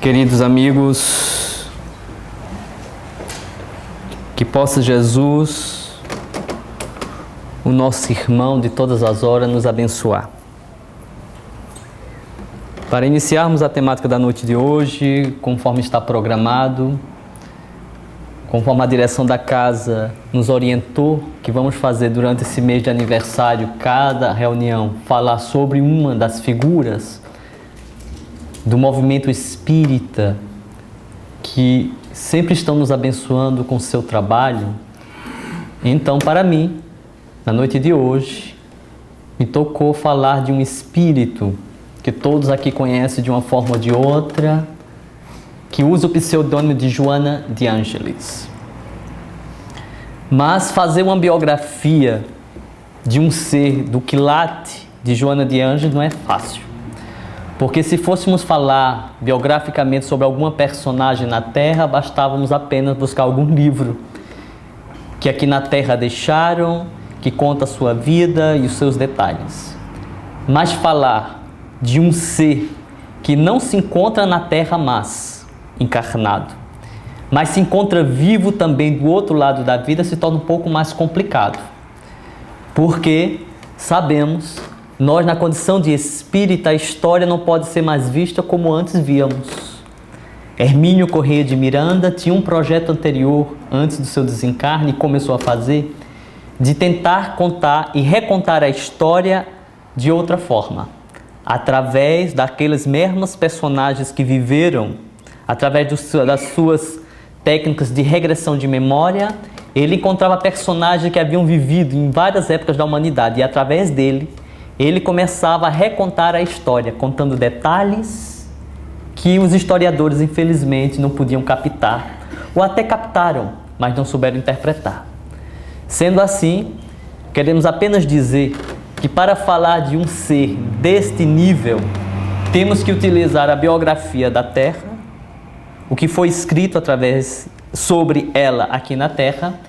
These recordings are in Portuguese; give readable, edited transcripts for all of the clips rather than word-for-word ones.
Queridos amigos, que possa Jesus, o nosso irmão de todas as horas, nos abençoar. Para iniciarmos a temática da noite de hoje, conforme está programado, conforme a direção da casa nos orientou, que vamos fazer durante esse mês de aniversário, cada reunião, falar sobre uma das figuras do movimento espírita que sempre estão nos abençoando com o seu trabalho. Então, para mim, na noite de hoje, me tocou falar de um espírito que todos aqui conhecem de uma forma ou de outra, que usa o pseudônimo de Joana de Ângeles. Mas fazer uma biografia de um ser do quilate de Joana de Ângeles não é fácil. Porque se fôssemos falar biograficamente sobre alguma personagem na Terra, bastávamos apenas buscar algum livro que aqui na Terra deixaram, que conta a sua vida e os seus detalhes. Mas falar de um ser que não se encontra na Terra mais encarnado, mas se encontra vivo também do outro lado da vida, se torna um pouco mais complicado. Porque sabemos, nós na condição de espírita, a história não pode ser mais vista como antes víamos. Hermínio Corrêa de Miranda tinha um projeto anterior, antes do seu desencarne, e começou a fazer, de tentar contar e recontar a história de outra forma, através daqueles mesmos personagens que viveram, através das suas técnicas de regressão de memória. Ele encontrava personagens que haviam vivido em várias épocas da humanidade, e através dele, ele começava a recontar a história, contando detalhes que os historiadores, infelizmente, não podiam captar, ou até captaram, mas não souberam interpretar. Sendo assim, queremos apenas dizer que para falar de um ser deste nível, temos que utilizar a biografia da Terra, o que foi escrito sobre ela aqui na Terra,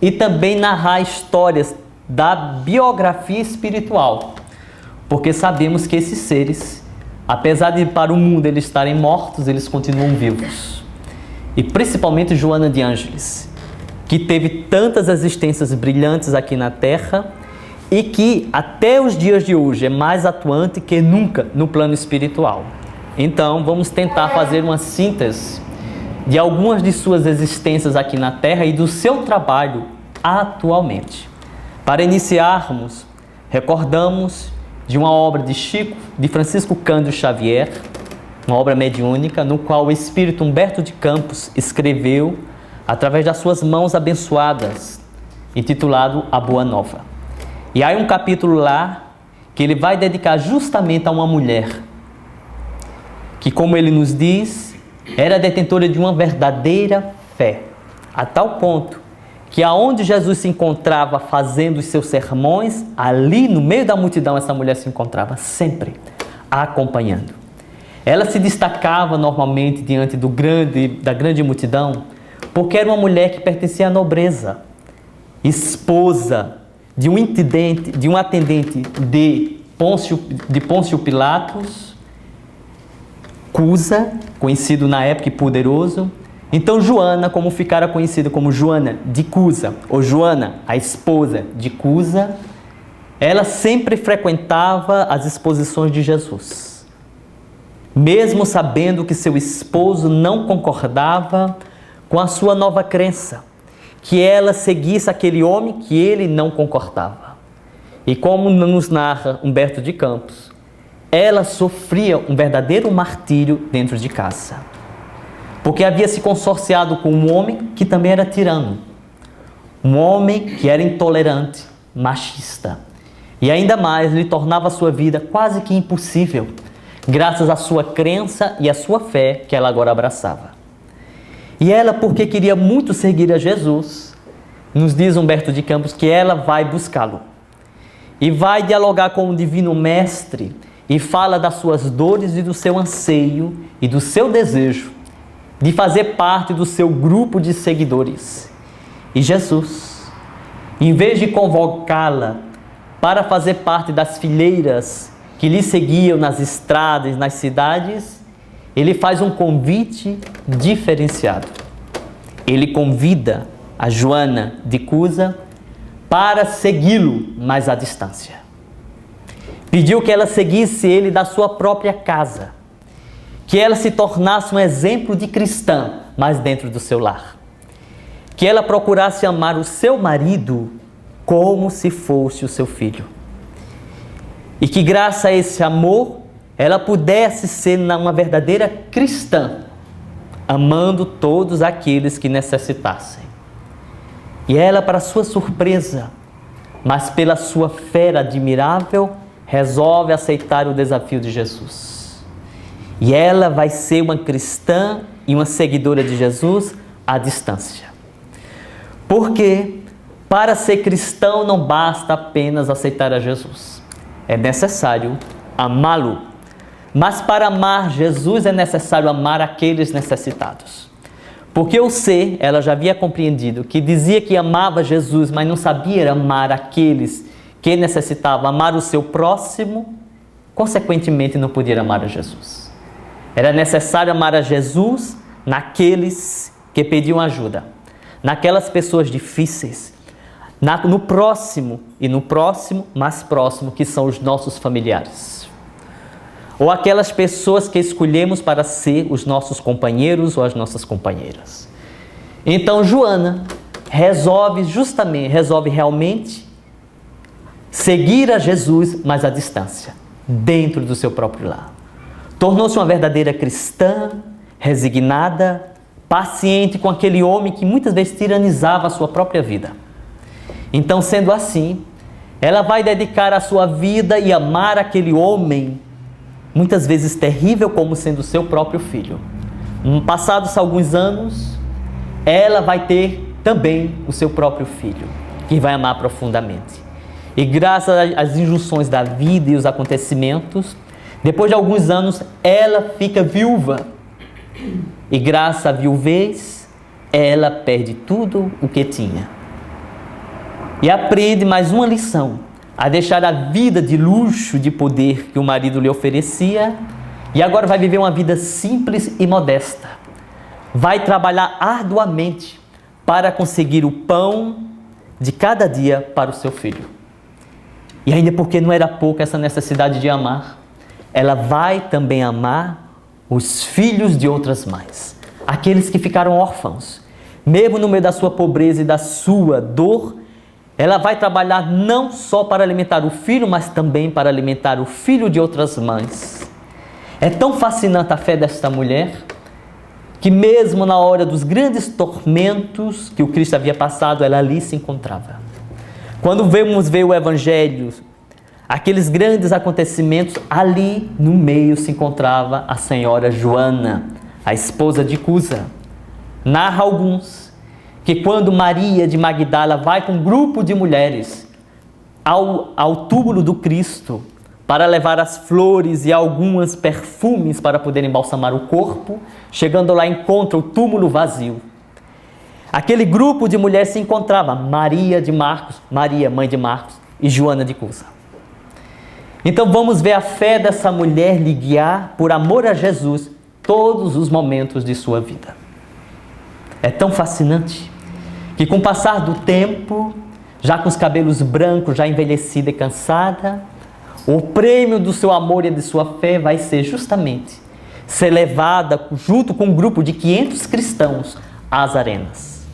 e também narrar histórias da biografia espiritual. Porque sabemos que esses seres, apesar de para o mundo eles estarem mortos, eles continuam vivos. E principalmente Joana de Ângeles, que teve tantas existências brilhantes aqui na Terra e que até os dias de hoje é mais atuante que nunca no plano espiritual. Então vamos tentar fazer uma síntese de algumas de suas existências aqui na Terra e do seu trabalho atualmente. Para iniciarmos, recordamos de uma obra de Francisco Cândido Xavier, uma obra mediúnica, no qual o espírito Humberto de Campos escreveu através das suas mãos abençoadas, intitulado A Boa Nova. E há um capítulo lá que ele vai dedicar justamente a uma mulher que, como ele nos diz, era detentora de uma verdadeira fé, a tal ponto que aonde Jesus se encontrava fazendo os seus sermões, ali no meio da multidão essa mulher se encontrava sempre acompanhando. Ela se destacava normalmente diante da grande multidão porque era uma mulher que pertencia à nobreza, esposa de um atendente de Pôncio Pilatos, Cusa, conhecido na época e poderoso. Então Joana, como ficara conhecida como Joana de Cusa, ou Joana, a esposa de Cusa, ela sempre frequentava as exposições de Jesus, mesmo sabendo que seu esposo não concordava com a sua nova crença, que ela seguisse aquele homem que ele não concordava. E como nos narra Humberto de Campos, ela sofria um verdadeiro martírio dentro de casa, porque havia se consorciado com um homem que também era tirano, um homem que era intolerante, machista, e ainda mais lhe tornava a sua vida quase que impossível, graças à sua crença e à sua fé que ela agora abraçava. E ela, porque queria muito seguir a Jesus, nos diz Humberto de Campos que ela vai buscá-lo e vai dialogar com o Divino Mestre e fala das suas dores e do seu anseio e do seu desejo de fazer parte do seu grupo de seguidores. E Jesus, em vez de convocá-la para fazer parte das fileiras que lhe seguiam nas estradas, nas cidades, ele faz um convite diferenciado. Ele convida a Joana de Cusa para segui-lo, mas à distância. Pediu que ela seguisse ele da sua própria casa, que ela se tornasse um exemplo de cristã, mas dentro do seu lar. Que ela procurasse amar o seu marido como se fosse o seu filho. E que graças a esse amor, ela pudesse ser uma verdadeira cristã, amando todos aqueles que necessitassem. E ela, para sua surpresa, mas pela sua fé admirável, resolve aceitar o desafio de Jesus. E ela vai ser uma cristã e uma seguidora de Jesus à distância. Porque para ser cristão não basta apenas aceitar a Jesus. É necessário amá-lo. Mas para amar Jesus é necessário amar aqueles necessitados. Porque o ser, ela já havia compreendido, que dizia que amava Jesus, mas não sabia amar aqueles que necessitavam, amar o seu próximo, consequentemente não podia amar a Jesus. Era necessário amar a Jesus naqueles que pediam ajuda, naquelas pessoas difíceis, no próximo e no próximo, mais próximo, que são os nossos familiares. Ou aquelas pessoas que escolhemos para ser os nossos companheiros ou as nossas companheiras. Então Joana resolve realmente seguir a Jesus, mas à distância, dentro do seu próprio lar. Tornou-se uma verdadeira cristã, resignada, paciente com aquele homem que muitas vezes tiranizava a sua própria vida. Então, sendo assim, ela vai dedicar a sua vida e amar aquele homem, muitas vezes terrível, como sendo seu próprio filho. Passados alguns anos, ela vai ter também o seu próprio filho, que vai amar profundamente. E graças às injunções da vida e os acontecimentos, depois de alguns anos, ela fica viúva. E graças à viuvez, ela perde tudo o que tinha. E aprende mais uma lição, a deixar a vida de luxo, de poder que o marido lhe oferecia, e agora vai viver uma vida simples e modesta. Vai trabalhar arduamente para conseguir o pão de cada dia para o seu filho. E ainda porque não era pouco essa necessidade de amar, ela vai também amar os filhos de outras mães, aqueles que ficaram órfãos. Mesmo no meio da sua pobreza e da sua dor, ela vai trabalhar não só para alimentar o filho, mas também para alimentar o filho de outras mães. É tão fascinante a fé desta mulher, que mesmo na hora dos grandes tormentos que o Cristo havia passado, ela ali se encontrava. Quando vamos ver o Evangelho, aqueles grandes acontecimentos, ali no meio se encontrava a senhora Joana, a esposa de Cusa. Narra alguns que quando Maria de Magdala vai com um grupo de mulheres ao túmulo do Cristo para levar as flores e alguns perfumes para poder embalsamar o corpo, chegando lá encontra o túmulo vazio. Aquele grupo de mulheres se encontrava Maria de Marcos, Maria, mãe de Marcos, e Joana de Cusa. Então vamos ver a fé dessa mulher lhe guiar por amor a Jesus todos os momentos de sua vida. É tão fascinante que com o passar do tempo, já com os cabelos brancos, já envelhecida e cansada, o prêmio do seu amor e de sua fé vai ser justamente ser levada junto com um grupo de 500 cristãos às arenas.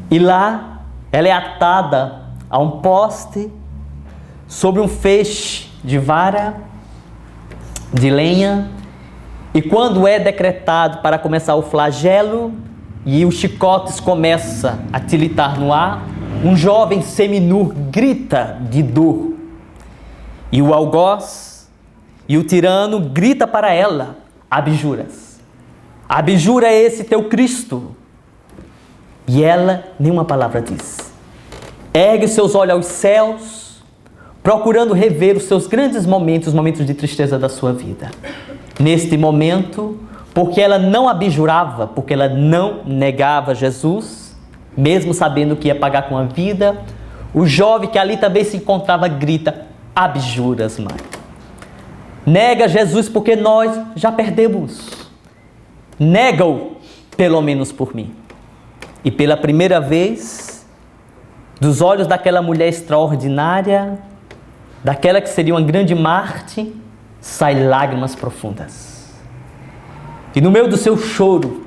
E lá ela é atada a um poste sobre um feixe de vara, de lenha, e quando é decretado para começar o flagelo e os chicotes começam a tilitar no ar, um jovem seminu grita de dor. E o algoz e o tirano grita para ela: abjuras. Abjura esse teu Cristo. E ela nenhuma palavra diz. Ergue seus olhos aos céus, procurando rever os seus grandes momentos, os momentos de tristeza da sua vida. Neste momento, porque ela não abjurava, porque ela não negava Jesus, mesmo sabendo que ia pagar com a vida, o jovem que ali também se encontrava grita: abjuras, mãe. Nega Jesus porque nós já perdemos. nega-o, pelo menos por mim. E pela primeira vez, dos olhos daquela mulher extraordinária, daquela que seria uma grande Marte, saem lágrimas profundas. E no meio do seu choro,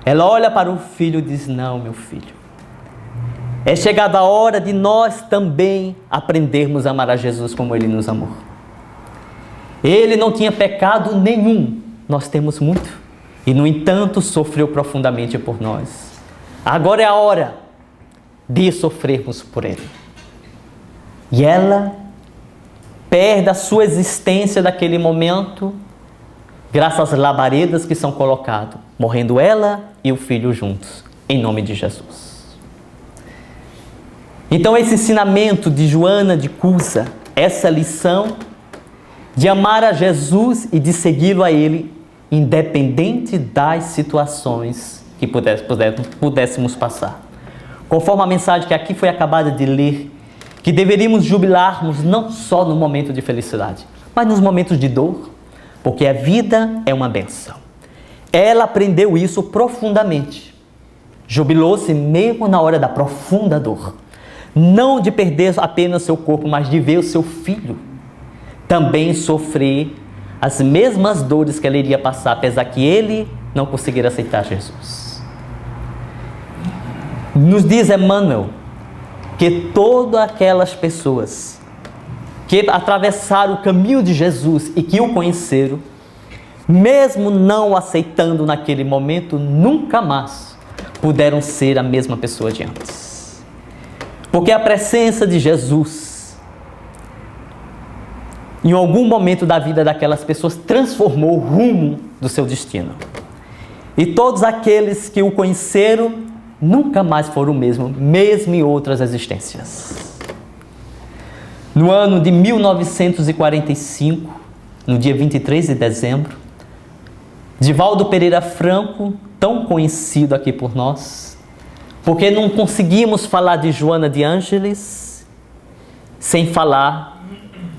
ela olha para o filho e diz: não, meu filho, é chegada a hora de nós também aprendermos a amar a Jesus como Ele nos amou. Ele não tinha pecado nenhum, nós temos muito, e no entanto sofreu profundamente por nós. Agora é a hora de sofrermos por Ele. E ela perde a sua existência daquele momento, graças às labaredas que são colocadas, morrendo ela e o filho juntos, em nome de Jesus. Então esse ensinamento de Joana de Cusa, essa lição de amar a Jesus e de segui-lo a Ele, independente das situações que pudéssemos passar. Conforme a mensagem que aqui foi acabada de ler, que deveríamos jubilarmos não só no momento de felicidade, mas nos momentos de dor, porque a vida é uma bênção. Ela aprendeu isso profundamente. Jubilou-se mesmo na hora da profunda dor. Não de perder apenas seu corpo, mas de ver o seu filho também sofrer as mesmas dores que ela iria passar, apesar que ele não conseguir aceitar Jesus. Nos diz Emmanuel que todas aquelas pessoas que atravessaram o caminho de Jesus e que o conheceram, mesmo não o aceitando naquele momento, nunca mais puderam ser a mesma pessoa de antes. Porque a presença de Jesus, em algum momento da vida daquelas pessoas, transformou o rumo do seu destino. E todos aqueles que o conheceram, nunca mais foram o mesmo, mesmo em outras existências. No ano de 1945, no dia 23 de dezembro, Divaldo Pereira Franco, tão conhecido aqui por nós, porque não conseguimos falar de Joana de Ângeles sem falar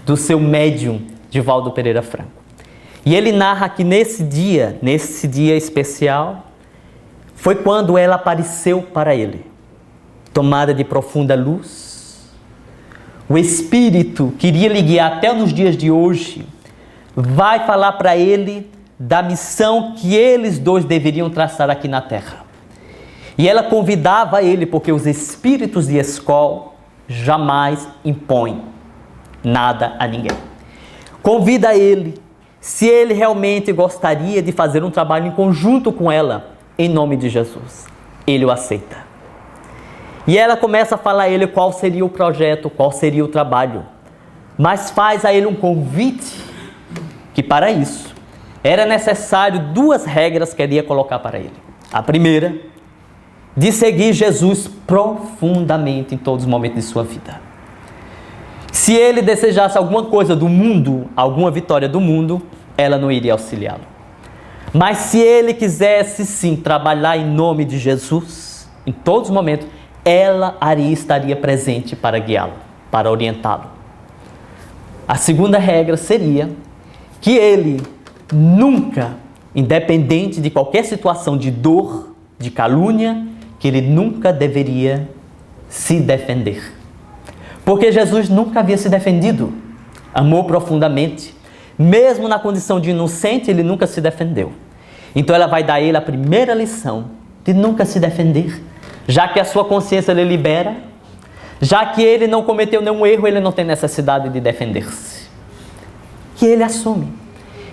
do seu médium, Divaldo Pereira Franco. E ele narra que nesse dia especial, foi quando ela apareceu para ele, tomada de profunda luz. O Espírito queria lhe guiar até nos dias de hoje, vai falar para ele da missão que eles dois deveriam traçar aqui na Terra. E ela convidava ele, porque os espíritos de escola jamais impõem nada a ninguém. Convida ele, se ele realmente gostaria de fazer um trabalho em conjunto com ela, em nome de Jesus. Ele o aceita. E ela começa a falar a ele qual seria o projeto, qual seria o trabalho. Mas faz a ele um convite, que para isso era necessário 2 regras que ele ia colocar para ele. A primeira, de seguir Jesus profundamente em todos os momentos de sua vida. Se ele desejasse alguma coisa do mundo, alguma vitória do mundo, ela não iria auxiliá-lo. Mas se ele quisesse sim trabalhar em nome de Jesus, em todos os momentos, ela estaria presente para guiá-lo, para orientá-lo. A segunda regra seria que ele nunca, independente de qualquer situação de dor, de calúnia, que ele nunca deveria se defender. Porque Jesus nunca havia se defendido. Amou profundamente. Mesmo na condição de inocente, ele nunca se defendeu. Então ela vai dar a ele a primeira lição de nunca se defender. Já que a sua consciência lhe libera, já que ele não cometeu nenhum erro, ele não tem necessidade de defender-se. Que ele assume.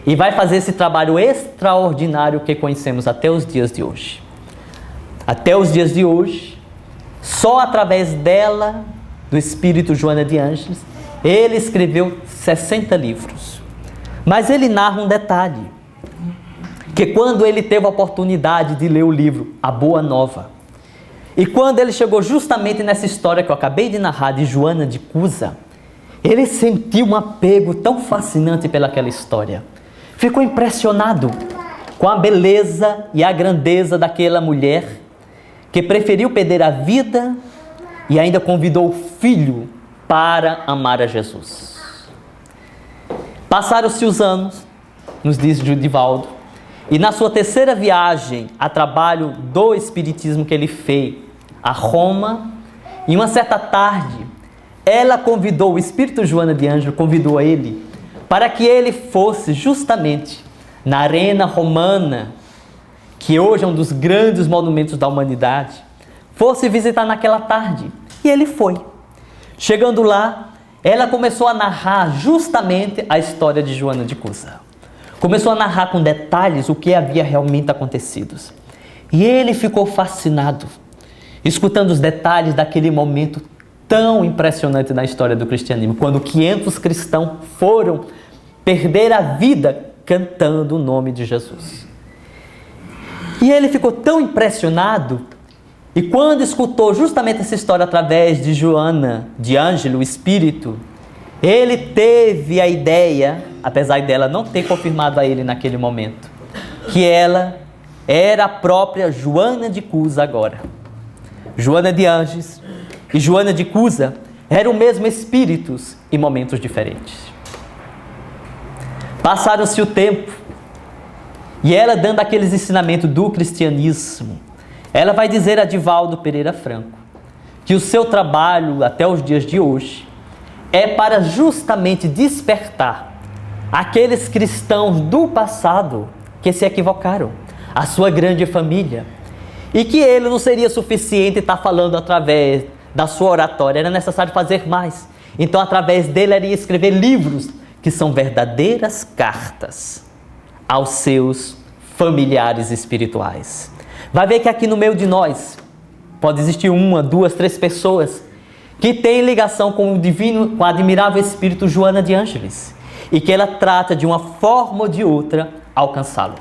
E vai fazer esse trabalho extraordinário que conhecemos até os dias de hoje. Até os dias de hoje, só através dela, do Espírito Joana de Ângeles, ele escreveu 60 livros. Mas ele narra um detalhe, que quando ele teve a oportunidade de ler o livro A Boa Nova, e quando ele chegou justamente nessa história que eu acabei de narrar de Joana de Cusa, ele sentiu um apego tão fascinante pelaquela história. Ficou impressionado com a beleza e a grandeza daquela mulher que preferiu perder a vida e ainda convidou o filho para amar a Jesus. Passaram-se os anos, nos diz Divaldo, E na sua terceira viagem a trabalho do espiritismo que ele fez a Roma, em uma certa tarde, ela convidou, o espírito Joana de Ângelo convidou ele para que ele fosse justamente na Arena Romana, que hoje é um dos grandes monumentos da humanidade, fosse visitar naquela tarde. E ele foi. Chegando lá, ela começou a narrar justamente a história de Joana de Cusa. Começou a narrar com detalhes o que havia realmente acontecido. E ele ficou fascinado, escutando os detalhes daquele momento tão impressionante na história do cristianismo, quando 500 cristãos foram perder a vida cantando o nome de Jesus. E ele ficou tão impressionado, e quando escutou justamente essa história através de Joana de Ângelo, o espírito, ele teve a ideia, apesar dela não ter confirmado a ele naquele momento, que ela era a própria Joana de Cusa agora. Joana de Ângeles e Joana de Cusa eram o mesmo espíritos em momentos diferentes. Passaram-se o tempo e ela, dando aqueles ensinamentos do cristianismo, ela vai dizer a Divaldo Pereira Franco que o seu trabalho até os dias de hoje é para justamente despertar aqueles cristãos do passado que se equivocaram, a sua grande família, e que ele não seria suficiente estar falando através da sua oratória, era necessário fazer mais. Então, através dele, ele ia escrever livros que são verdadeiras cartas aos seus familiares espirituais. Vai ver que aqui no meio de nós pode existir 1, 2, 3 pessoas que têm ligação com o divino, com o admirável espírito Joana de Ângeles, e que ela trata de uma forma ou de outra alcançá-lo.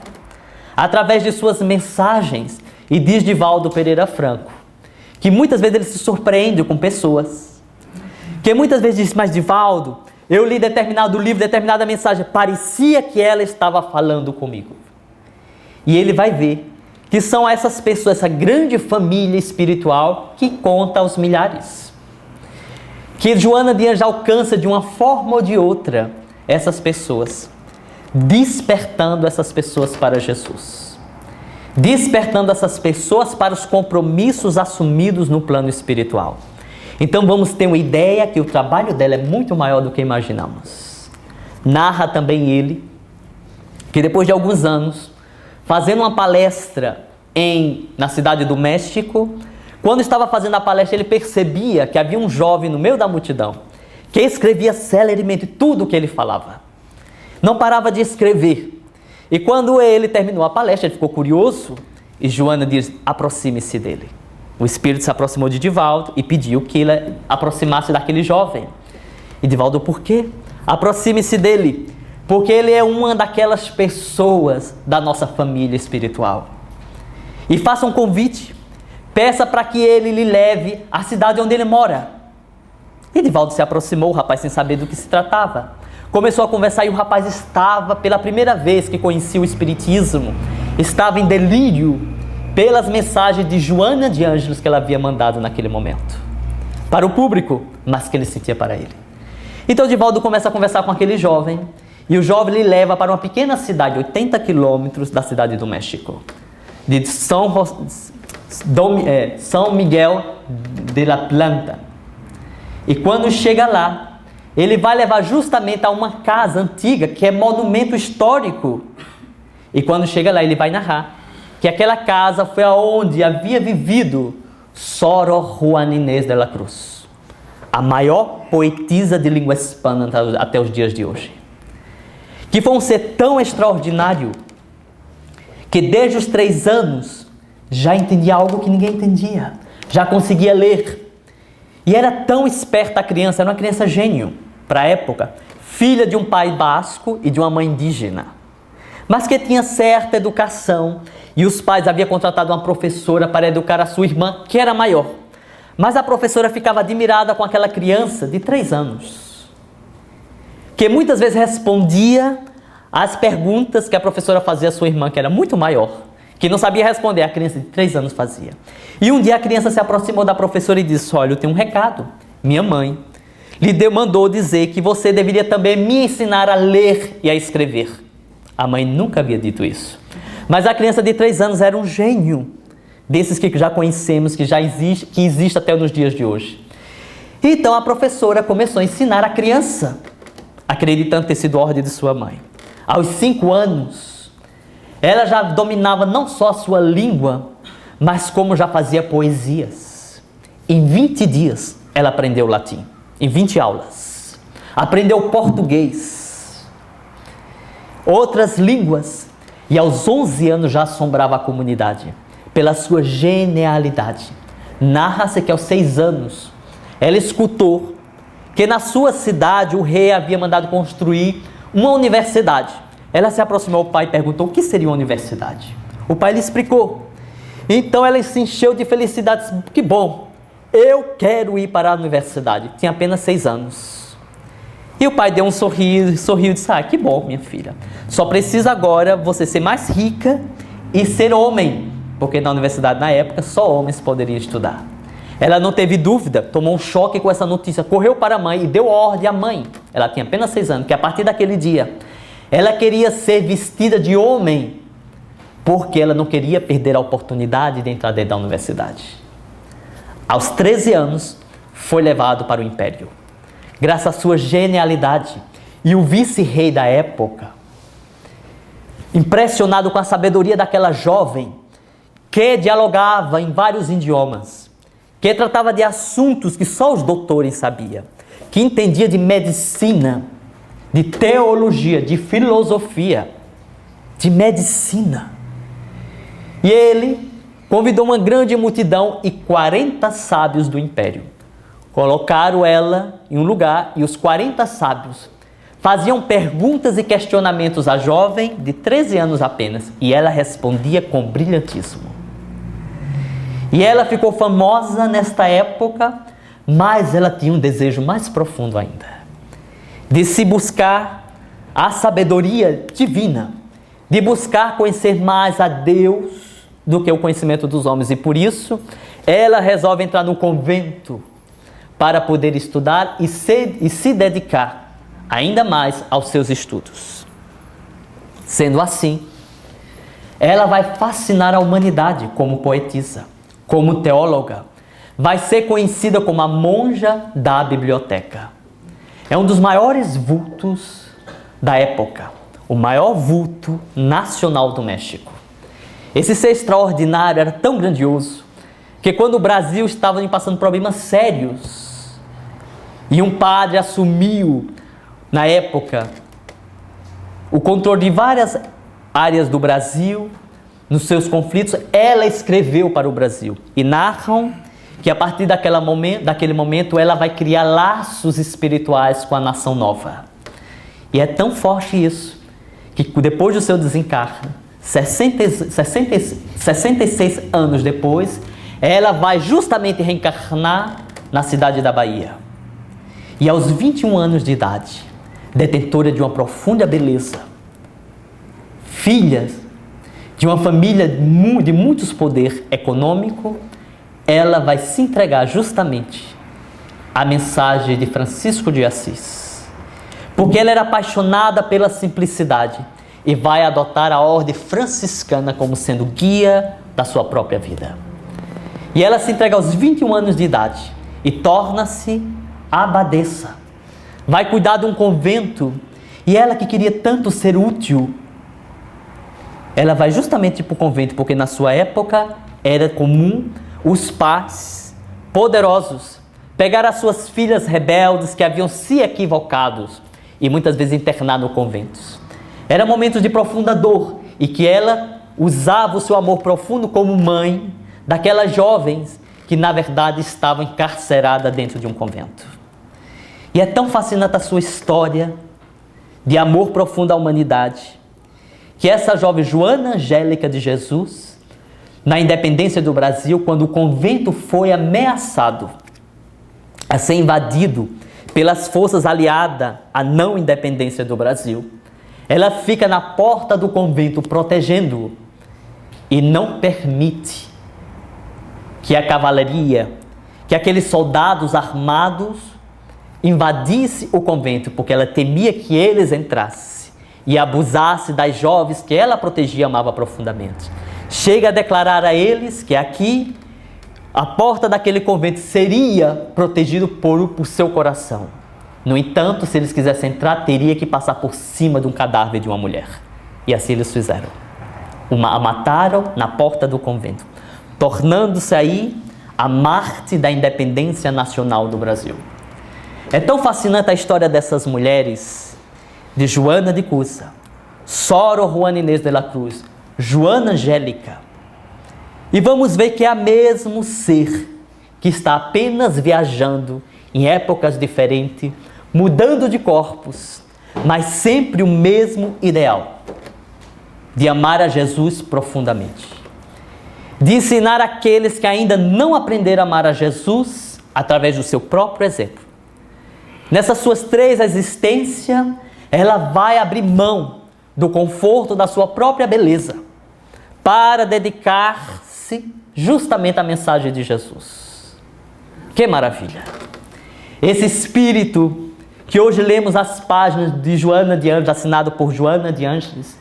Através de suas mensagens, e diz Divaldo Pereira Franco, que muitas vezes ele se surpreende com pessoas, que muitas vezes diz, mas Divaldo, eu li determinado livro, determinada mensagem, parecia que ela estava falando comigo. E ele vai ver que são essas pessoas, essa grande família espiritual que conta aos milhares. Que Joana de Ângelo alcança de uma forma ou de outra essas pessoas, despertando essas pessoas para Jesus. Despertando essas pessoas para os compromissos assumidos no plano espiritual. Então vamos ter uma ideia que o trabalho dela é muito maior do que imaginamos. Narra também ele que depois de alguns anos, fazendo uma palestra na cidade do México, quando estava fazendo a palestra, ele percebia que havia um jovem no meio da multidão que escrevia celeremente tudo o que ele falava. Não parava de escrever. E quando ele terminou a palestra, ele ficou curioso e Joana diz, aproxime-se dele. O espírito se aproximou de Divaldo e pediu que ele aproximasse daquele jovem. E Divaldo, por quê? Aproxime-se dele, porque ele é uma daquelas pessoas da nossa família espiritual. E faça um convite, peça para que ele lhe leve à cidade onde ele mora. E Divaldo se aproximou, o rapaz sem saber do que se tratava. Começou a conversar e o rapaz estava, pela primeira vez que conhecia o espiritismo, estava em delírio pelas mensagens de Joana de Ângeles que ela havia mandado naquele momento. Para o público, mas que ele sentia para ele. Então Divaldo começa a conversar com aquele jovem, e o jovem lhe leva para uma pequena cidade, 80 quilômetros da cidade do México, de São Miguel de la Planta. E quando chega lá, ele vai levar justamente a uma casa antiga, que é monumento histórico. E quando chega lá, ele vai narrar que aquela casa foi onde havia vivido Sor Juana Inés de la Cruz, a maior poetisa de língua hispana até os dias de hoje. Que foi um ser tão extraordinário, que desde os 3 anos já entendia algo que ninguém entendia, já conseguia ler. E era tão esperta a criança, era uma criança gênio para a época, filha de um pai basco e de uma mãe indígena, mas que tinha certa educação, e os pais haviam contratado uma professora para educar a sua irmã, que era maior. Mas a professora ficava admirada com aquela criança de 3 anos, que muitas vezes respondia às perguntas que a professora fazia à sua irmã, que era muito maior, que não sabia responder, a criança de 3 anos fazia. E um dia a criança se aproximou da professora e disse, olha, eu tenho um recado, minha mãe lhe mandou dizer que você deveria também me ensinar a ler e a escrever. A mãe nunca havia dito isso. Mas a criança de 3 anos era um gênio, desses que já conhecemos, que existe até nos dias de hoje. Então a professora começou a ensinar a criança, acreditando ter sido ordem de sua mãe. Aos 5 anos, ela já dominava não só a sua língua, mas como já fazia poesias. Em 20 dias, ela aprendeu latim, em 20 aulas. Aprendeu português, outras línguas, e aos 11 anos já assombrava a comunidade pela sua genialidade. Narra-se que aos 6 anos, ela escutou que na sua cidade o rei havia mandado construir uma universidade. Ela se aproximou ao pai e perguntou o que seria uma universidade. O pai lhe explicou. Então ela se encheu de felicidade. Que bom, eu quero ir para a universidade. Tinha apenas 6 anos. E o pai deu um sorriso e disse, que bom, minha filha. Só precisa agora você ser mais rica e ser homem. Porque na universidade, na época, só homens poderiam estudar. Ela não teve dúvida, tomou um choque com essa notícia, correu para a mãe e deu ordem à mãe. Ela tinha apenas 6 anos, que a partir daquele dia, ela queria ser vestida de homem, porque ela não queria perder a oportunidade de entrar dentro da universidade. Aos 13 anos, foi levado para o império. Graças à sua genialidade, e o vice-rei da época, impressionado com a sabedoria daquela jovem, que dialogava em vários idiomas, que tratava de assuntos que só os doutores sabiam, que entendia de medicina, de teologia, de filosofia, de medicina. E ele convidou uma grande multidão e 40 sábios do império. Colocaram ela em um lugar e os 40 sábios faziam perguntas e questionamentos à jovem de 13 anos apenas, e ela respondia com brilhantismo. E ela ficou famosa nesta época, mas ela tinha um desejo mais profundo ainda, de se buscar a sabedoria divina, de buscar conhecer mais a Deus do que o conhecimento dos homens. E por isso, ela resolve entrar no convento para poder estudar e se dedicar ainda mais aos seus estudos. Sendo assim, ela vai fascinar a humanidade como poetisa, como teóloga, vai ser conhecida como a monja da biblioteca. É um dos maiores vultos da época, o maior vulto nacional do México. Esse ser extraordinário era tão grandioso que quando o Brasil estava passando problemas sérios e um padre assumiu, na época, o controle de várias áreas do Brasil, nos seus conflitos, ela escreveu para o Brasil. E narram que a partir daquele momento ela vai criar laços espirituais com a nação nova. E é tão forte isso, que depois do seu desencarne, 66 anos depois, ela vai justamente reencarnar na cidade da Bahia. E aos 21 anos de idade, detentora de uma profunda beleza, filha de uma família de muitos poder econômico, ela vai se entregar justamente à mensagem de Francisco de Assis. Porque ela era apaixonada pela simplicidade e vai adotar a ordem franciscana como sendo guia da sua própria vida. E ela se entrega aos 21 anos de idade e torna-se abadesa. Vai cuidar de um convento, e ela que queria tanto ser útil, ela vai justamente para o convento, porque na sua época era comum os pais poderosos pegar as suas filhas rebeldes que haviam se equivocado e muitas vezes internar no convento. Eram momentos de profunda dor e que ela usava o seu amor profundo como mãe daquelas jovens que na verdade estavam encarceradas dentro de um convento. E é tão fascinante a sua história de amor profundo à humanidade, que essa jovem Joana Angélica de Jesus, na independência do Brasil, quando o convento foi ameaçado a ser invadido pelas forças aliadas à não independência do Brasil, ela fica na porta do convento protegendo-o e não permite que a cavalaria, que aqueles soldados armados invadisse o convento, porque ela temia que eles entrassem e abusasse das jovens que ela protegia e amava profundamente. Chega a declarar a eles que aqui a porta daquele convento seria protegido por seu coração. No entanto, se eles quisessem entrar, teria que passar por cima de um cadáver de uma mulher. E assim eles fizeram. A mataram na porta do convento, tornando-se aí a Marte da independência nacional do Brasil. É tão fascinante a história dessas mulheres, de Joana de Cusa, Sor Juana Inês de la Cruz, Joana Angélica. E vamos ver que é o mesmo ser que está apenas viajando em épocas diferentes, mudando de corpos, mas sempre o mesmo ideal, de amar a Jesus profundamente, de ensinar aqueles que ainda não aprenderam a amar a Jesus através do seu próprio exemplo. Nessas suas 3 existências, ela vai abrir mão do conforto da sua própria beleza para dedicar-se justamente à mensagem de Jesus. Que maravilha! Esse espírito que hoje lemos as páginas de Joana de Ângeles, assinado por Joana de Ângeles,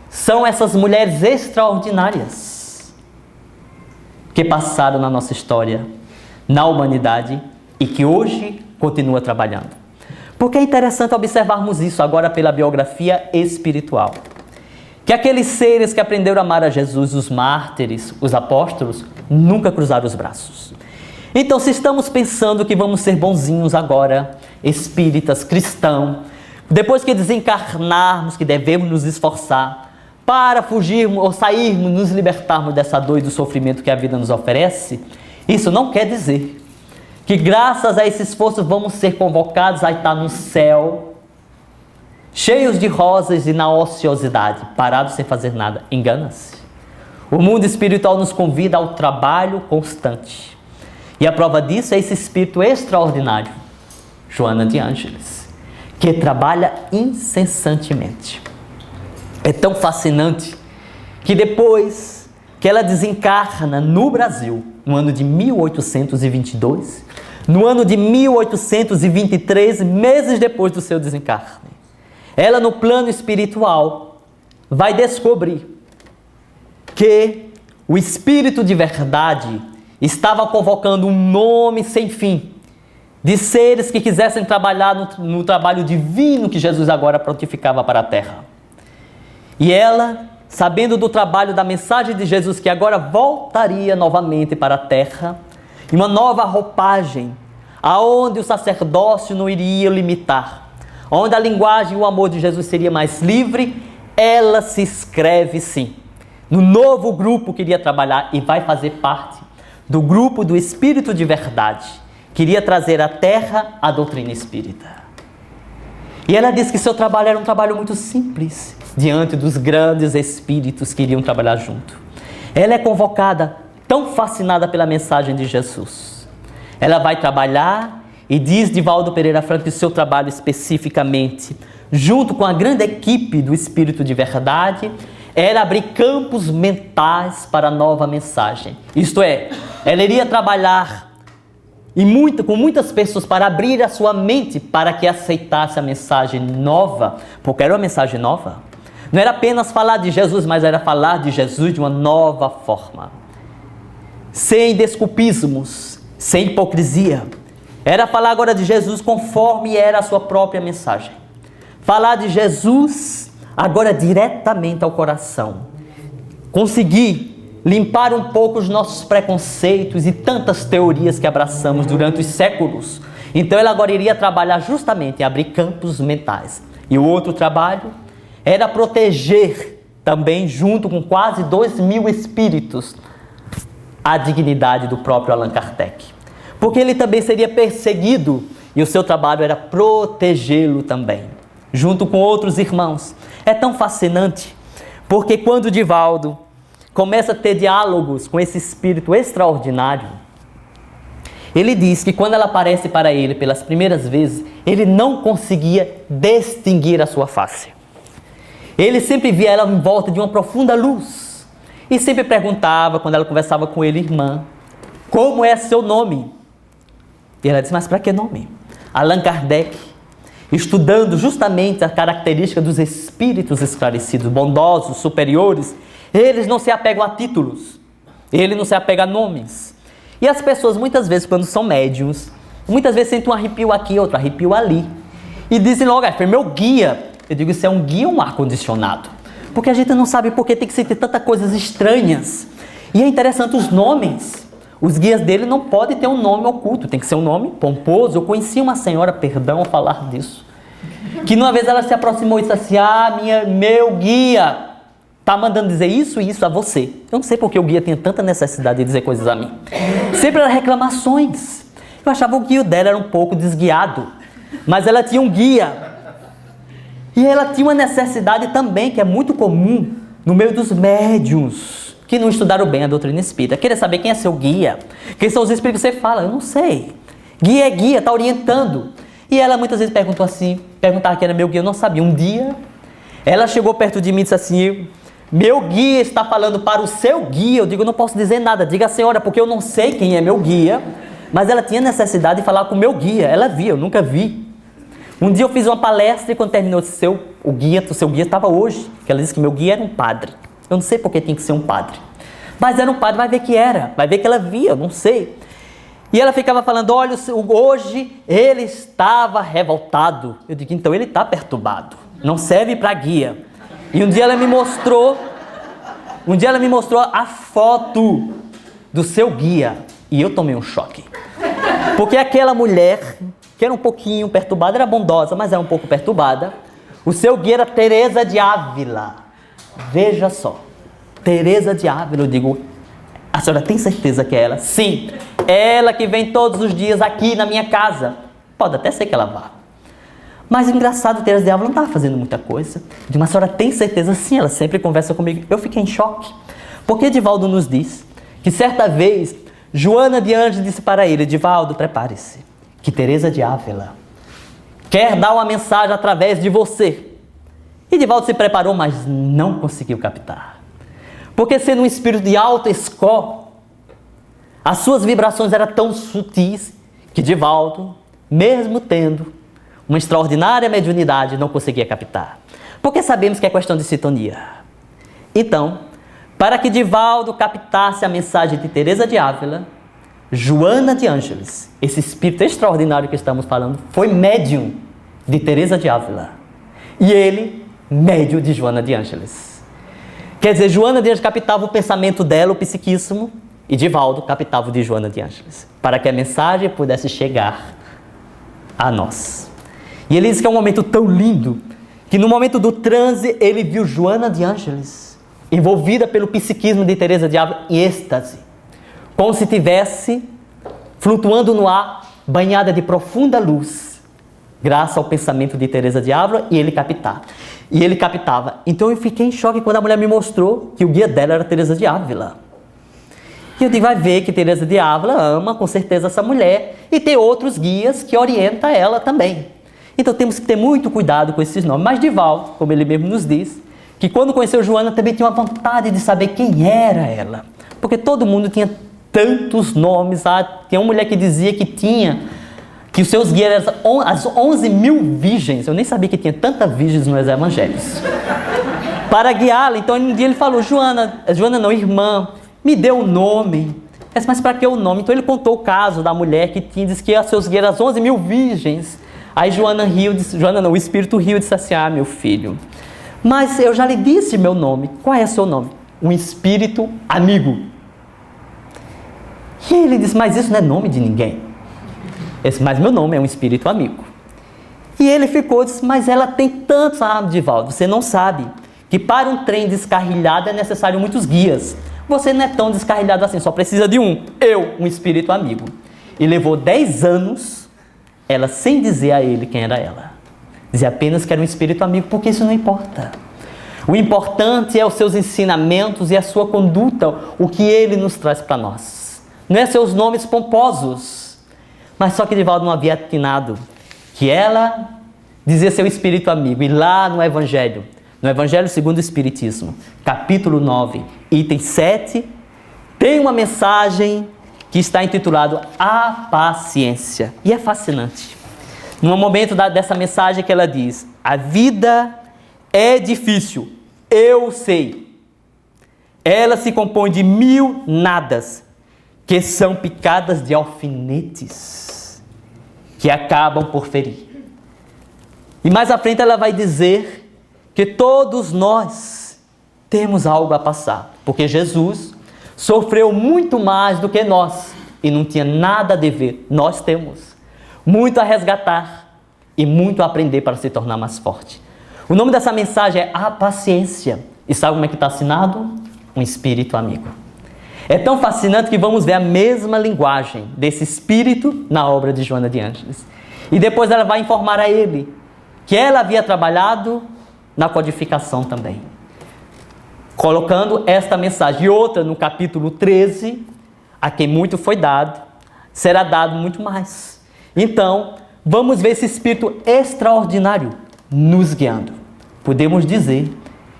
são essas mulheres extraordinárias que passaram na nossa história, na humanidade e que hoje continua trabalhando. Porque é interessante observarmos isso agora pela biografia espiritual. Que aqueles seres que aprenderam a amar a Jesus, os mártires, os apóstolos, nunca cruzaram os braços. Então, se estamos pensando que vamos ser bonzinhos agora, espíritas, cristãos, depois que desencarnarmos, que devemos nos esforçar para fugirmos ou sairmos, nos libertarmos dessa dor e do sofrimento que a vida nos oferece, isso não quer dizer que graças a esse esforço vamos ser convocados a estar no céu, cheios de rosas e na ociosidade, parados sem fazer nada. Engana-se. O mundo espiritual nos convida ao trabalho constante. E a prova disso é esse espírito extraordinário, Joana de Ângeles, que trabalha incessantemente. É tão fascinante que depois que ela desencarna no Brasil, no ano de 1822, no ano de 1823, meses depois do seu desencarne, ela no plano espiritual vai descobrir que o Espírito de verdade estava convocando um nome sem fim de seres que quisessem trabalhar no trabalho divino que Jesus agora prontificava para a Terra. E ela, sabendo do trabalho da mensagem de Jesus que agora voltaria novamente para a Terra, em uma nova roupagem, aonde o sacerdócio não iria limitar, onde a linguagem e o amor de Jesus seria mais livre, ela se inscreve sim no novo grupo que iria trabalhar e vai fazer parte do grupo do Espírito de Verdade, que iria trazer à Terra a doutrina espírita. E ela disse que seu trabalho era um trabalho muito simples, diante dos grandes espíritos que iriam trabalhar junto. Ela é convocada, tão fascinada pela mensagem de Jesus. Ela vai trabalhar e diz Divaldo Pereira Franco que seu trabalho especificamente, junto com a grande equipe do Espírito de Verdade, era abrir campos mentais para a nova mensagem. Isto é, ela iria trabalhar com muitas pessoas para abrir a sua mente para que aceitasse a mensagem nova, porque era uma mensagem nova. Não era apenas falar de Jesus, mas era falar de Jesus de uma nova forma. Sem desculpismos, sem hipocrisia. Era falar agora de Jesus conforme era a sua própria mensagem. Falar de Jesus agora diretamente ao coração. Conseguir limpar um pouco os nossos preconceitos e tantas teorias que abraçamos durante os séculos. Então ela agora iria trabalhar justamente em abrir campos mentais. E o outro trabalho era proteger também, junto com quase 2.000 espíritos, a dignidade do próprio Allan Kardec. Porque ele também seria perseguido e o seu trabalho era protegê-lo também, junto com outros irmãos. É tão fascinante, porque quando Divaldo começa a ter diálogos com esse espírito extraordinário, ele diz que quando ela aparece para ele pelas primeiras vezes, ele não conseguia distinguir a sua face. Ele sempre via ela em volta de uma profunda luz e sempre perguntava, quando ela conversava com ele, irmã, como é seu nome? E ela disse, mas para que nome? Allan Kardec. estudando justamente a característica dos espíritos esclarecidos, bondosos, superiores, eles não se apegam a títulos, ele não se apega a nomes. E as pessoas, muitas vezes, quando são médiums, muitas vezes sentem um arrepio aqui, outro arrepio ali. E dizem logo, foi meu guia. Eu digo, isso é um guia ou um ar-condicionado? Porque a gente não sabe por que tem que sentir tantas coisas estranhas. E é interessante os nomes. Os guias dele não podem ter um nome oculto, tem que ser um nome pomposo. Eu conheci uma senhora, perdão ao falar disso, que uma vez ela se aproximou e disse assim, meu guia está mandando dizer isso e isso a você. Eu não sei porque o guia tinha tanta necessidade de dizer coisas a mim. Sempre eram reclamações. Eu achava que o guia dela era um pouco desguiado, mas ela tinha um guia. E ela tinha uma necessidade também, que é muito comum no meio dos médiuns, que não estudaram bem a doutrina espírita. Querer saber quem é seu guia, quem são os espíritos que você fala, eu não sei. Guia é guia, está orientando. E ela muitas vezes perguntava quem era meu guia, eu não sabia. Um dia, ela chegou perto de mim e disse assim, meu guia está falando para o seu guia. Eu digo, eu não posso dizer nada, diga a senhora, porque eu não sei quem é meu guia. Mas ela tinha necessidade de falar com o meu guia, ela via, eu nunca vi. Um dia eu fiz uma palestra e quando terminou, o seu guia estava hoje, que ela disse que meu guia era um padre. Eu não sei porque tinha que ser um padre. Mas era um padre, vai ver que era, vai ver que ela via, eu não sei. E ela ficava falando, olha, hoje ele estava revoltado. Eu digo, então ele está perturbado, não serve para guia. E um dia ela me mostrou a foto do seu guia. E eu tomei um choque. Porque aquela mulher, que era um pouquinho perturbada, era bondosa, mas era um pouco perturbada. O seu guia era Teresa de Ávila. Veja só. Teresa de Ávila, eu digo, a senhora tem certeza que é ela? Sim, ela que vem todos os dias aqui na minha casa. Pode até ser que ela vá. Mas engraçado, Teresa de Ávila não estava fazendo muita coisa. Eu digo, mas a senhora tem certeza? Sim, ela sempre conversa comigo. Eu fiquei em choque. Porque Edivaldo nos diz que certa vez Joana de Ângeles disse para ele, Edivaldo, prepare-se, que Teresa de Ávila quer dar uma mensagem através de você. Edivaldo se preparou, mas não conseguiu captar. Porque sendo um espírito de alta escola, as suas vibrações eram tão sutis que Edivaldo, mesmo tendo uma extraordinária mediunidade, não conseguia captar. Porque sabemos que é questão de sintonia. Então, para que Edivaldo captasse a mensagem de Teresa de Ávila, Joana de Ângeles, esse espírito extraordinário que estamos falando, foi médium de Teresa de Ávila. E ele, médium de Joana de Ângeles. Quer dizer, Joana de Ângeles captava o pensamento dela, o psiquismo, e Edivaldo captava o de Joana de Ângeles, para que a mensagem pudesse chegar a nós. E ele diz que é um momento tão lindo, que no momento do transe, ele viu Joana de Ângeles envolvida pelo psiquismo de Teresa de Ávila em êxtase, como se estivesse flutuando no ar, banhada de profunda luz, graças ao pensamento de Teresa de Ávila, e ele captava. Então eu fiquei em choque quando a mulher me mostrou que o guia dela era Teresa de Ávila. E eu digo, vai ver que Teresa de Ávila ama com certeza essa mulher, e tem outros guias que orientam ela também. Então temos que ter muito cuidado com esses nomes. Mas Edivaldo, como ele mesmo nos diz, que quando conheceu Joana também tinha uma vontade de saber quem era ela. Porque todo mundo tinha tantos nomes. Tinha uma mulher que dizia que os seus guias eram as 11.000 virgens. Eu nem sabia que tinha tantas virgens nos evangelhos. Para guiá-la, então um dia ele falou, Joana não, irmã, me dê um nome. Mas para que o nome? Então ele contou o caso da mulher que disse que os seus guias eram as 11.000 virgens. Aí Joana riu, o espírito riu e disse assim, meu filho, mas eu já lhe disse meu nome. Qual é o seu nome? Um espírito amigo. E ele disse, mas isso não é nome de ninguém. Mas meu nome é um espírito amigo. E ele ficou, disse, mas ela tem tantos, Edivaldo, você não sabe que para um trem descarrilhado é necessário muitos guias. Você não é tão descarrilhado assim, só precisa de um espírito amigo. E levou 10 anos, ela sem dizer a ele quem era ela. Dizia apenas que era um espírito amigo, porque isso não importa. O importante é os seus ensinamentos e a sua conduta, o que ele nos traz para nós. Não é seus nomes pomposos. Mas só que Edivaldo não havia atinado que ela dizia seu espírito amigo. E lá no Evangelho segundo o Espiritismo, capítulo 9, item 7, tem uma mensagem que está intitulado A Paciência. E é fascinante. num momento dessa mensagem que ela diz: a vida é difícil, eu sei. Ela se compõe de 1000 nadas, que são picadas de alfinetes, que acabam por ferir. E mais à frente ela vai dizer que todos nós temos algo a passar, porque Jesus sofreu muito mais do que nós e não tinha nada a dever. Nós temos muito a resgatar e muito a aprender para se tornar mais forte. O nome dessa mensagem é A Paciência. E sabe como é que está assinado? Um espírito amigo. É tão fascinante que vamos ver a mesma linguagem desse espírito na obra de Joana de Ângeles. E depois ela vai informar a ele que ela havia trabalhado na codificação também, colocando esta mensagem. E outra, no capítulo 13, a quem muito foi dado, será dado muito mais. Então, vamos ver esse espírito extraordinário nos guiando. Podemos dizer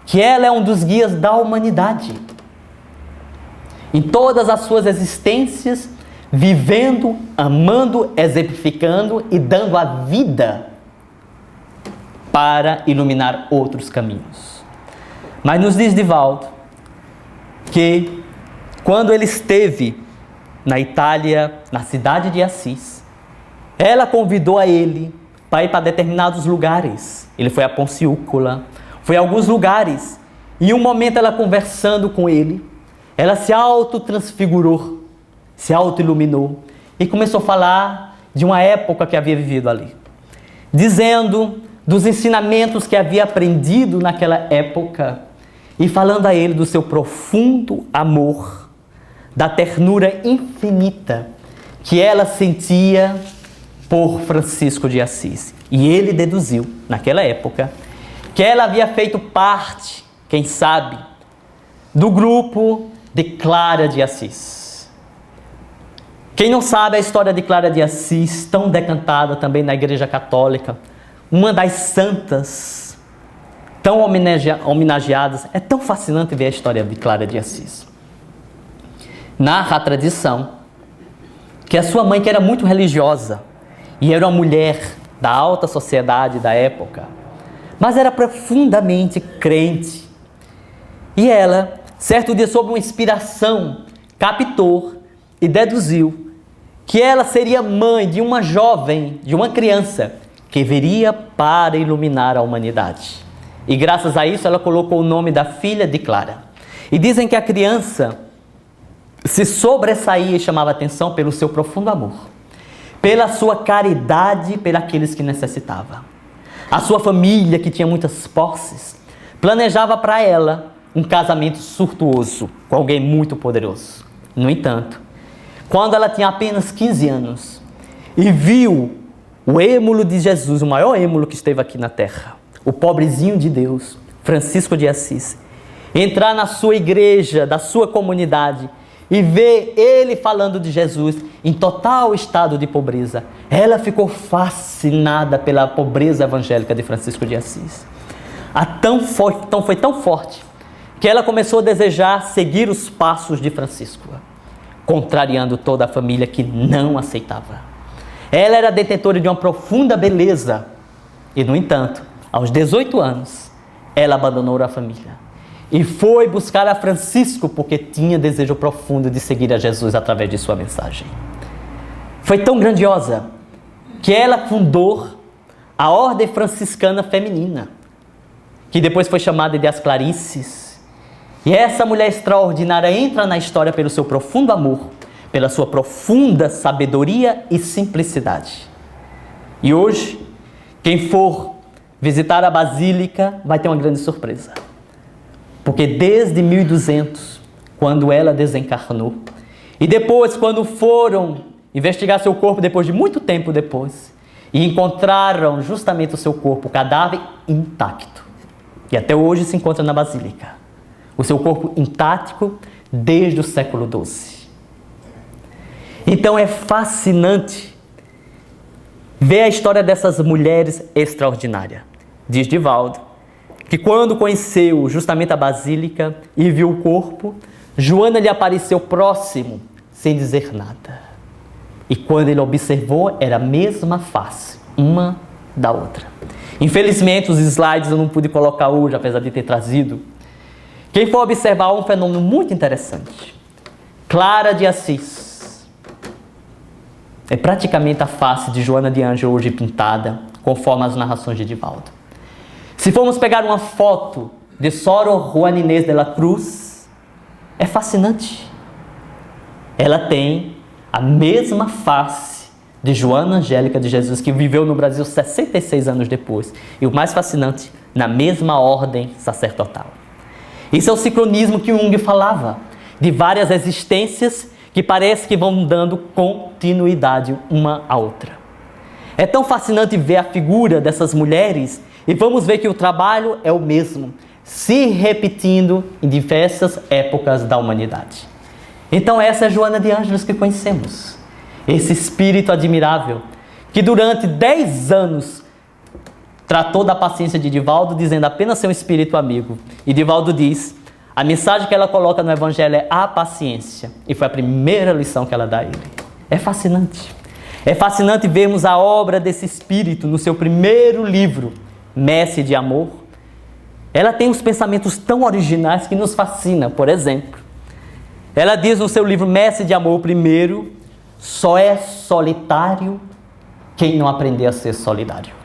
que ela é um dos guias da humanidade, em todas as suas existências, vivendo, amando, exemplificando e dando a vida para iluminar outros caminhos. Mas nos diz Divaldo que quando ele esteve na Itália, na cidade de Assis, ela convidou a ele para ir para determinados lugares. Ele foi a Ponciúcula, foi a alguns lugares. E em um momento ela conversando com ele, ela se autotransfigurou, se autoiluminou e começou a falar de uma época que havia vivido ali, dizendo dos ensinamentos que havia aprendido naquela época e falando a ele do seu profundo amor, da ternura infinita que ela sentia por Francisco de Assis. E ele deduziu, naquela época, que ela havia feito parte, quem sabe, do grupo de Clara de Assis. Quem não sabe a história de Clara de Assis, tão decantada também na Igreja Católica, uma das santas tão homenageadas, é tão fascinante ver a história de Clara de Assis. Narra a tradição que a sua mãe, que era muito religiosa, e era uma mulher da alta sociedade da época, mas era profundamente crente. E ela, certo dia, sob uma inspiração, captou e deduziu que ela seria mãe de uma jovem, de uma criança, que viria para iluminar a humanidade. E graças a isso ela colocou o nome da filha de Clara. E dizem que a criança se sobressaía e chamava atenção pelo seu profundo amor, pela sua caridade pelos que necessitavam. A sua família, que tinha muitas posses, planejava para ela um casamento suntuoso com alguém muito poderoso. No entanto, quando ela tinha apenas 15 anos e viu o êmulo de Jesus, o maior êmulo que esteve aqui na terra, o pobrezinho de Deus, Francisco de Assis, entrar na sua igreja, da sua comunidade, e ver ele falando de Jesus em total estado de pobreza, ela ficou fascinada pela pobreza evangélica de Francisco de Assis. Foi tão forte que ela começou a desejar seguir os passos de Francisco, contrariando toda a família que não aceitava. Ela era detentora de uma profunda beleza e, no entanto, aos 18 anos, ela abandonou a família e foi buscar a Francisco porque tinha desejo profundo de seguir a Jesus através de sua mensagem. Foi tão grandiosa que ela fundou a Ordem Franciscana Feminina, que depois foi chamada de as Clarices. E essa mulher extraordinária entra na história pelo seu profundo amor, pela sua profunda sabedoria e simplicidade. E hoje, quem for visitar a Basílica vai ter uma grande surpresa. Porque desde 1200, quando ela desencarnou, e depois quando foram investigar seu corpo, depois de muito tempo depois, e encontraram justamente o seu corpo, o cadáver intacto. E até hoje se encontra na Basílica. O seu corpo intacto desde o século XII. Então é fascinante ver a história dessas mulheres extraordinárias. Diz Divaldo que quando conheceu justamente a Basílica e viu o corpo, Joana lhe apareceu próximo, sem dizer nada. E quando ele observou, era a mesma face uma da outra. Infelizmente, os slides eu não pude colocar hoje, apesar de ter trazido. Quem for observar um fenômeno muito interessante. Clara de Assis. É praticamente a face de Joana de Ângeles hoje pintada, conforme as narrações de Divaldo. Se formos pegar uma foto de Sor Juana Inês de la Cruz, é fascinante. Ela tem a mesma face de Joana Angélica de Jesus, que viveu no Brasil 66 anos depois. E o mais fascinante, na mesma ordem sacerdotal. Isso é o sincronismo que Jung falava, de várias existências que parece que vão dando continuidade uma à outra. É tão fascinante ver a figura dessas mulheres e vamos ver que o trabalho é o mesmo, se repetindo em diversas épocas da humanidade. Então essa é Joana de Ângeles que conhecemos. Esse espírito admirável que durante 10 anos tratou da paciência de Divaldo, dizendo apenas ser um espírito amigo. E Divaldo diz, a mensagem que ela coloca no Evangelho é a paciência. E foi a primeira lição que ela dá a ele. É fascinante. É fascinante vermos a obra desse espírito no seu primeiro livro, Messe de Amor. Ela tem uns pensamentos tão originais que nos fascinam. Por exemplo, ela diz no seu livro Messe de Amor, primeiro, só é solitário quem não aprender a ser solidário.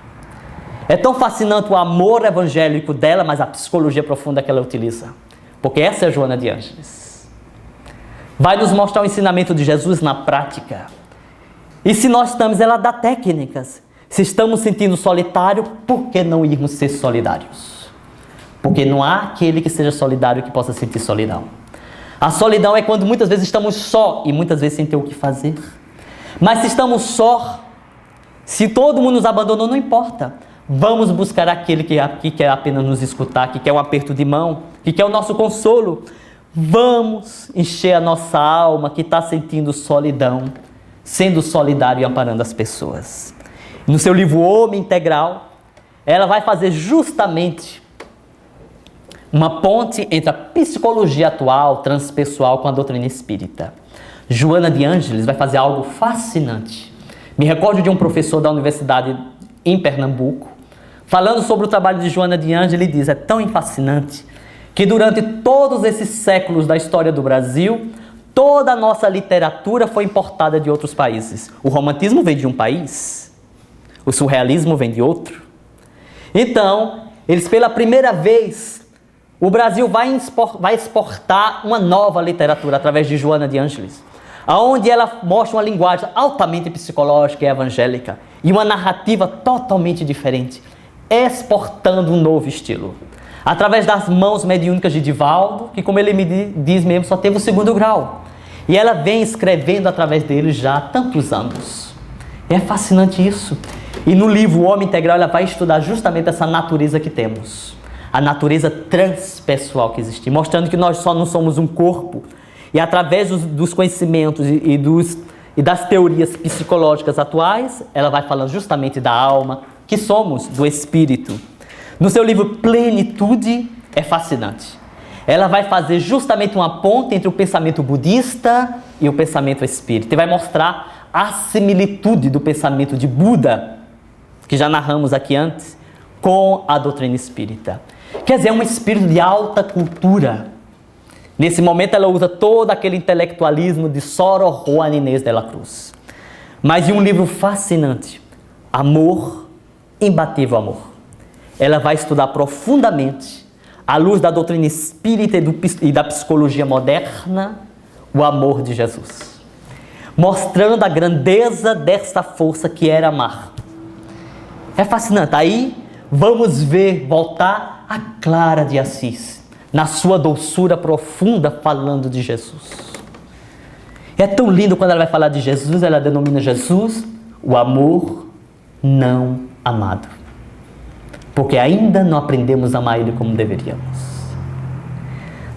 É tão fascinante o amor evangélico dela, mas a psicologia profunda que ela utiliza. Porque essa é a Joana de Ângeles. Vai nos mostrar o ensinamento de Jesus na prática. E se nós estamos, ela dá técnicas. Se estamos sentindo solitário, por que não irmos ser solidários? Porque não há aquele que seja solidário que possa sentir solidão. A solidão é quando muitas vezes estamos só e muitas vezes sem ter o que fazer. Mas se estamos só, se todo mundo nos abandonou, não importa. Vamos buscar aquele que quer apenas nos escutar, que quer um aperto de mão, que quer o nosso consolo. Vamos encher a nossa alma que está sentindo solidão, sendo solidário e amparando as pessoas. No seu livro Homem Integral, ela vai fazer justamente uma ponte entre a psicologia atual, transpessoal, com a doutrina espírita. Joana de Ângeles vai fazer algo fascinante. Me recordo de um professor da universidade em Pernambuco, falando sobre o trabalho de Joana de Ângeles, ele diz, é tão fascinante, que durante todos esses séculos da história do Brasil, toda a nossa literatura foi importada de outros países. O romantismo vem de um país, o surrealismo vem de outro. Então, eles pela primeira vez, o Brasil vai exportar uma nova literatura através de Joana de Ângeles, onde ela mostra uma linguagem altamente psicológica e evangélica e uma narrativa totalmente diferente, exportando um novo estilo. Através das mãos mediúnicas de Divaldo, que como ele me diz mesmo, só teve o 2º grau. E ela vem escrevendo através dele já há tantos anos. É fascinante isso. E no livro O Homem Integral ela vai estudar justamente essa natureza que temos. A natureza transpessoal que existe, mostrando que nós só não somos um corpo. E através dos conhecimentos e das teorias psicológicas atuais, ela vai falando justamente da alma, que somos, do espírito. No seu livro Plenitude, é fascinante. Ela vai fazer justamente uma ponte entre o pensamento budista e o pensamento espírita. E vai mostrar a similitude do pensamento de Buda, que já narramos aqui antes, com a doutrina espírita. Quer dizer, é um espírito de alta cultura. Nesse momento ela usa todo aquele intelectualismo de Sor Juana Inês de la Cruz. Mas em um livro fascinante, Amor, Imbatível Amor. Ela vai estudar profundamente, à luz da doutrina espírita e da psicologia moderna, o amor de Jesus. Mostrando a grandeza dessa força que era amar. É fascinante. Aí vamos voltar a Clara de Assis, na sua doçura profunda, falando de Jesus. É tão lindo quando ela vai falar de Jesus, ela denomina Jesus o amor não amado. Porque ainda não aprendemos a amar Ele como deveríamos.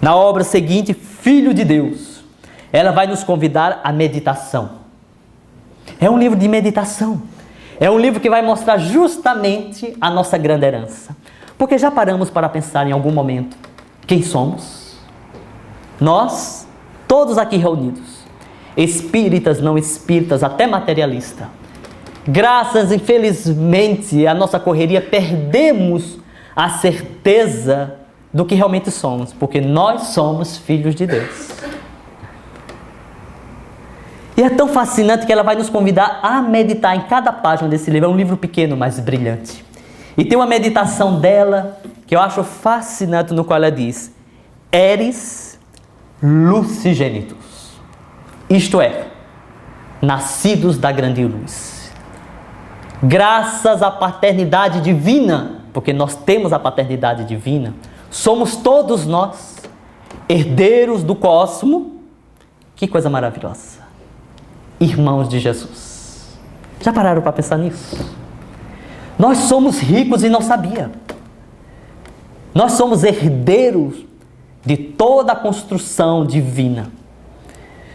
Na obra seguinte, Filho de Deus, ela vai nos convidar à meditação. É um livro de meditação. É um livro que vai mostrar justamente a nossa grande herança. Porque já paramos para pensar em algum momento quem somos? Nós, todos aqui reunidos, espíritas, não espíritas, até materialista, Graças, infelizmente, à nossa correria, perdemos a certeza do que realmente somos, porque nós somos filhos de Deus. E é tão fascinante que ela vai nos convidar a meditar em cada página desse livro. É um livro pequeno, mas brilhante. E tem uma meditação dela que eu acho fascinante, no qual ela diz: eres lucigênitos, isto é, nascidos da grande luz. Graças à paternidade divina, porque nós temos a paternidade divina, somos todos nós herdeiros do cosmo. Que coisa maravilhosa! Irmãos de Jesus. Já pararam para pensar nisso? Nós somos ricos e não sabia. Nós somos herdeiros de toda a construção divina.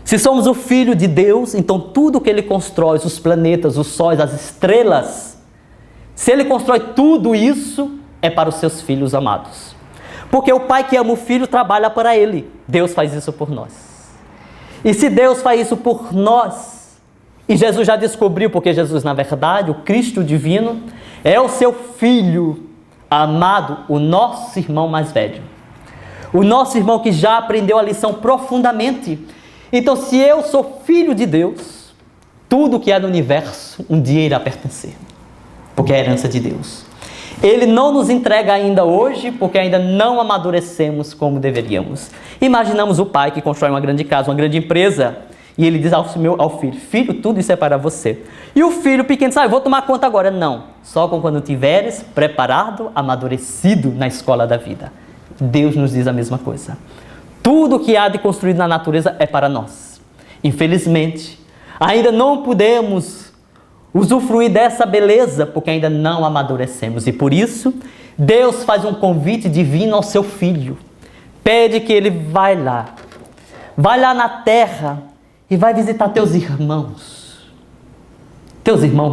Se somos o Filho de Deus, então tudo que Ele constrói, os planetas, os sóis, as estrelas, se Ele constrói tudo isso, é para os seus filhos amados. Porque o Pai que ama o Filho trabalha para Ele. Deus faz isso por nós. E se Deus faz isso por nós, e Jesus já descobriu, porque Jesus, na verdade, o Cristo divino, é o seu Filho amado, o nosso irmão mais velho. O nosso irmão que já aprendeu a lição profundamente. Então, se eu sou filho de Deus, tudo que há no universo um dia irá pertencer, porque é a herança de Deus. Ele não nos entrega ainda hoje, porque ainda não amadurecemos como deveríamos. Imaginamos o pai que constrói uma grande casa, uma grande empresa, e ele diz ao filho: filho, tudo isso é para você. E o filho pequeno diz: eu vou tomar conta agora. Não, só quando tiveres preparado, amadurecido na escola da vida. Deus nos diz a mesma coisa. Tudo que há de construído na natureza é para nós. Infelizmente, ainda não podemos usufruir dessa beleza, porque ainda não amadurecemos. E por isso, Deus faz um convite divino ao seu Filho. Pede que ele vai lá na terra e vai visitar teus irmãos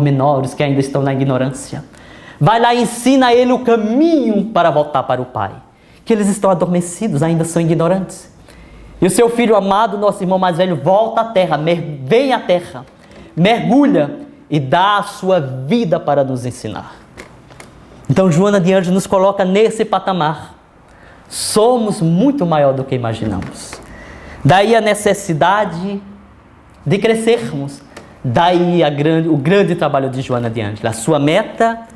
menores que ainda estão na ignorância. Vai lá e ensina a ele o caminho para voltar para o Pai, que eles estão adormecidos, ainda são ignorantes. E o seu filho amado, nosso irmão mais velho, volta à terra, vem à terra, mergulha e dá a sua vida para nos ensinar. Então, Joana de Ângeles nos coloca nesse patamar. Somos muito maior do que imaginamos. Daí a necessidade de crescermos. Daí o grande trabalho de Joana de Ângeles. A sua meta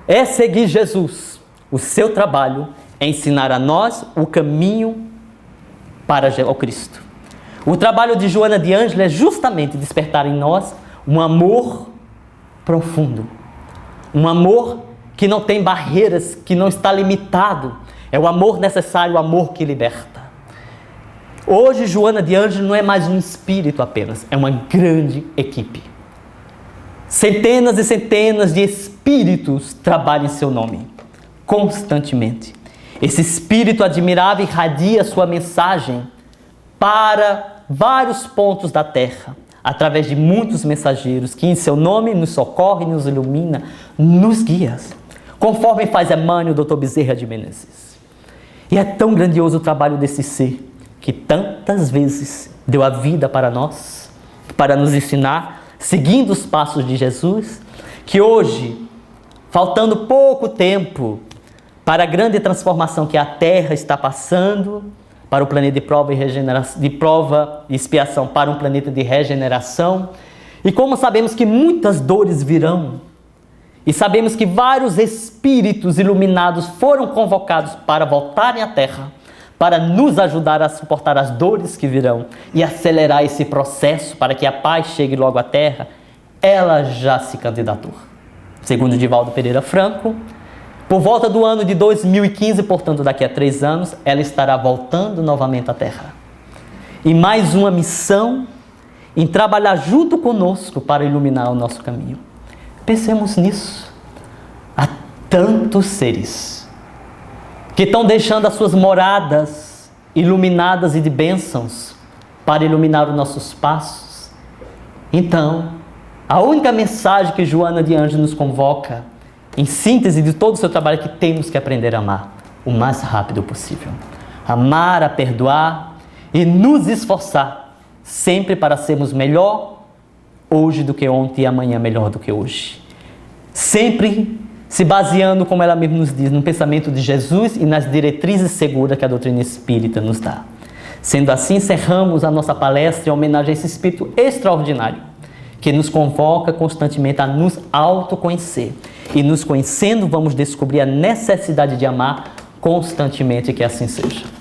é seguir Jesus. O seu trabalho é ensinar a nós o caminho para o Cristo. O trabalho de Joana de Ângeles é justamente despertar em nós um amor profundo. Um amor que não tem barreiras, que não está limitado. É o amor necessário, o amor que liberta. Hoje, Joana de Ângeles não é mais um espírito apenas, é uma grande equipe. Centenas e centenas de espíritos trabalham em seu nome, constantemente. Esse espírito admirável irradia sua mensagem para vários pontos da terra, através de muitos mensageiros que em seu nome nos socorre, nos ilumina, nos guia, conforme faz Emmanuel, Dr. Bezerra de Menezes. E é tão grandioso o trabalho desse ser, que tantas vezes deu a vida para nós, para nos ensinar, seguindo os passos de Jesus, que hoje, faltando pouco tempo para a grande transformação que a Terra está passando, para o planeta de prova e expiação, para um planeta de regeneração, e como sabemos que muitas dores virão, e sabemos que vários espíritos iluminados foram convocados para voltarem à Terra, para nos ajudar a suportar as dores que virão e acelerar esse processo para que a paz chegue logo à Terra, ela já se candidatou. Segundo Divaldo Pereira Franco, por volta do ano de 2015, portanto daqui a 3 anos, ela estará voltando novamente à Terra. E mais uma missão em trabalhar junto conosco para iluminar o nosso caminho. Pensemos nisso. Há tantos seres que estão deixando as suas moradas iluminadas e de bênçãos para iluminar os nossos passos. Então, a única mensagem que Joana de Ângeles nos convoca, em síntese de todo o seu trabalho, é que temos que aprender a amar o mais rápido possível. Amar, a perdoar e nos esforçar sempre para sermos melhor hoje do que ontem e amanhã melhor do que hoje. Sempre se baseando, como ela mesma nos diz, no pensamento de Jesus e nas diretrizes seguras que a doutrina espírita nos dá. Sendo assim, encerramos a nossa palestra em homenagem a esse Espírito extraordinário, que nos convoca constantemente a nos autoconhecer. E nos conhecendo, vamos descobrir a necessidade de amar constantemente, que assim seja.